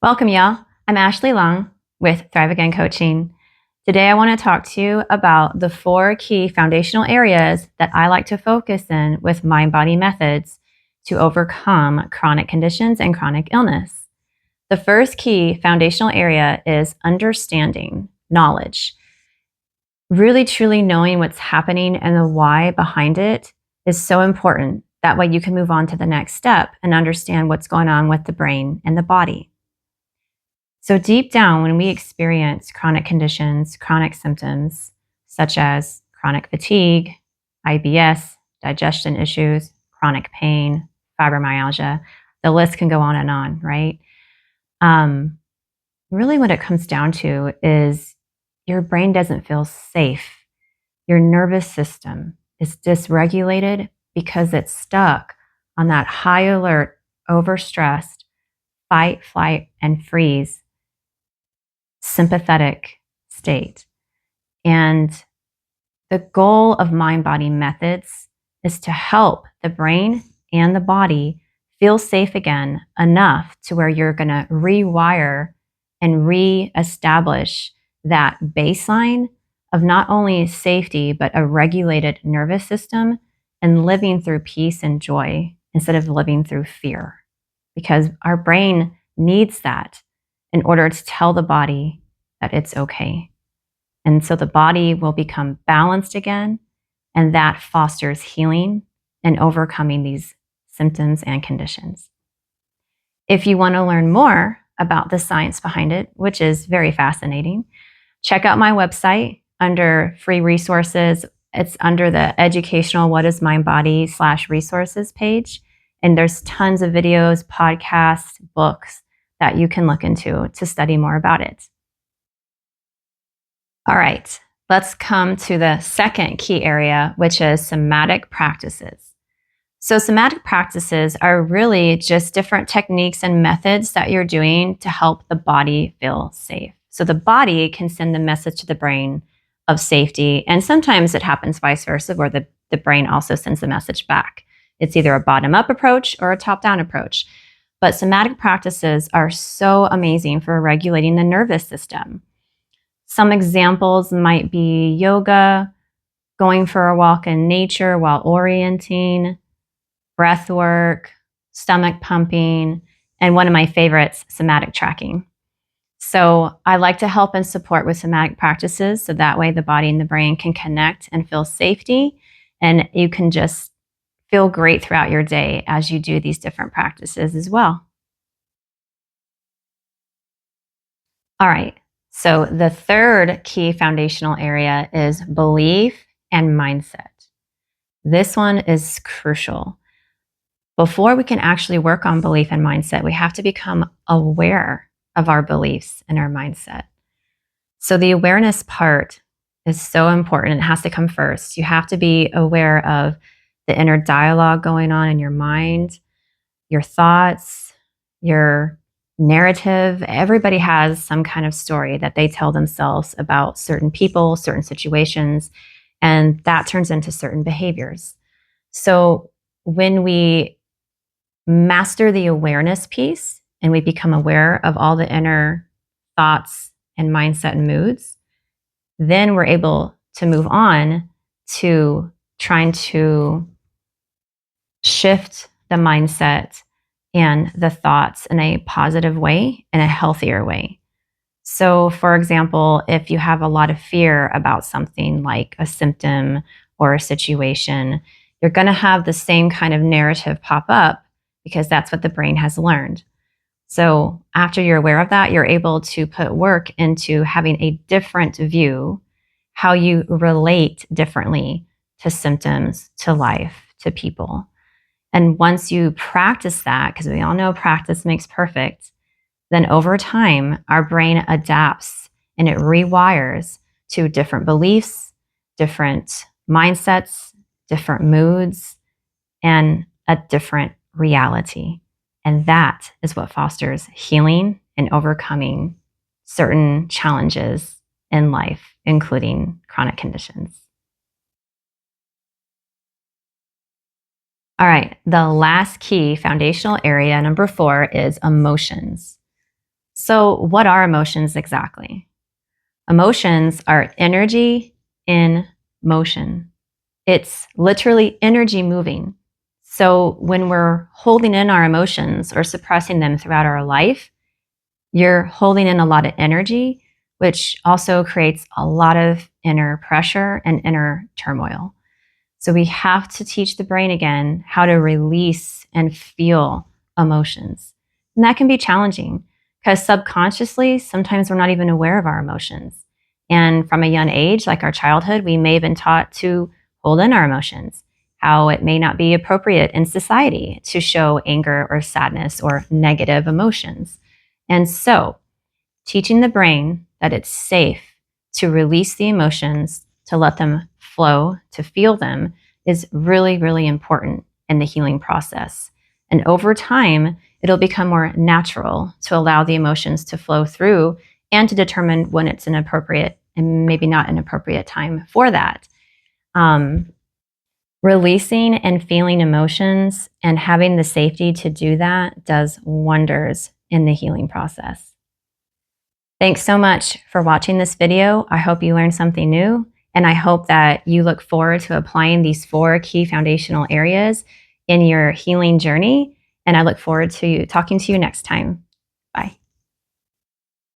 Welcome, y'all. I'm Ashley Long with Thrive Again Coaching. Today, I want to talk to you about the 4 key foundational areas that I like to focus in with mind-body methods to overcome chronic conditions and chronic illness. The first key foundational area is understanding, knowledge. Really, truly knowing what's happening and the why behind it is so important. That way, you can move on to the next step and understand what's going on with the brain and the body. So deep down, when we experience chronic conditions, chronic symptoms, such as chronic fatigue, IBS, digestion issues, chronic pain, fibromyalgia, the list can go on, right? Really what it comes down to is your brain doesn't feel safe. Your nervous system is dysregulated because it's stuck on that high alert, overstressed, fight, flight, and freeze sympathetic state. And the goal of mind-body methods is to help the brain and the body feel safe again enough to where you're going to rewire and reestablish that baseline of not only safety, but a regulated nervous system and living through peace and joy instead of living through fear. Because our brain needs that in order to tell the body that it's okay. And so the body will become balanced again, and that fosters healing and overcoming these symptoms and conditions. If you want to learn more about the science behind it, which is very fascinating, check out my website under free resources. It's under the educational What is Mind Body /resources page. And there's tons of videos, podcasts, books that you can look into to study more about it. All right, let's come to the second key area, which is somatic practices. So somatic practices are really just different techniques and methods that you're doing to help the body feel safe. So the body can send the message to the brain of safety, and sometimes it happens vice versa, where the brain also sends the message back. It's either a bottom-up approach or a top-down approach. But somatic practices are so amazing for regulating the nervous system. Some examples might be yoga, going for a walk in nature while orienting, breath work, stomach pumping, and one of my favorites, somatic tracking. So I like to help and support with somatic practices so that way the body and the brain can connect and feel safety, and you can just feel great throughout your day as you do these different practices as well. All right, so the third key foundational area is belief and mindset. This one is crucial. Before we can actually work on belief and mindset, we have to become aware of our beliefs and our mindset. So the awareness part is so important. It has to come first. You have to be aware of the inner dialogue going on in your mind, your thoughts, your narrative. Everybody has some kind of story that they tell themselves about certain people, certain situations, and that turns into certain behaviors. So when we master the awareness piece and we become aware of all the inner thoughts and mindset and moods, then we're able to move on to trying to shift the mindset and the thoughts in a positive way, in a healthier way. So, for example, if you have a lot of fear about something like a symptom or a situation, you're going to have the same kind of narrative pop up because that's what the brain has learned. So, after you're aware of that, you're able to put work into having a different view, how you relate differently to symptoms, to life, to people. And once you practice that, because we all know practice makes perfect, then over time, our brain adapts and it rewires to different beliefs, different mindsets, different moods, and a different reality. And that is what fosters healing and overcoming certain challenges in life, including chronic conditions. All right, the last key foundational area, number 4, is emotions. So, what are emotions exactly? Emotions are energy in motion. It's literally energy moving. So, when we're holding in our emotions or suppressing them throughout our life, you're holding in a lot of energy, which also creates a lot of inner pressure and inner turmoil. So we have to teach the brain again how to release and feel emotions. And that can be challenging because subconsciously, sometimes we're not even aware of our emotions. And from a young age, like our childhood, we may have been taught to hold in our emotions, how it may not be appropriate in society to show anger or sadness or negative emotions. And so teaching the brain that it's safe to release the emotions, to let them flow, to feel them is really, really important in the healing process. And over time, it'll become more natural to allow the emotions to flow through and to determine when it's an appropriate and maybe not an appropriate time for that. Um, Releasing and feeling emotions and having the safety to do that does wonders in the healing process. Thanks so much for watching this video. I hope you learned something new, and I hope that you look forward to applying these 4 key foundational areas in your healing journey. And I look forward to talking to you next time.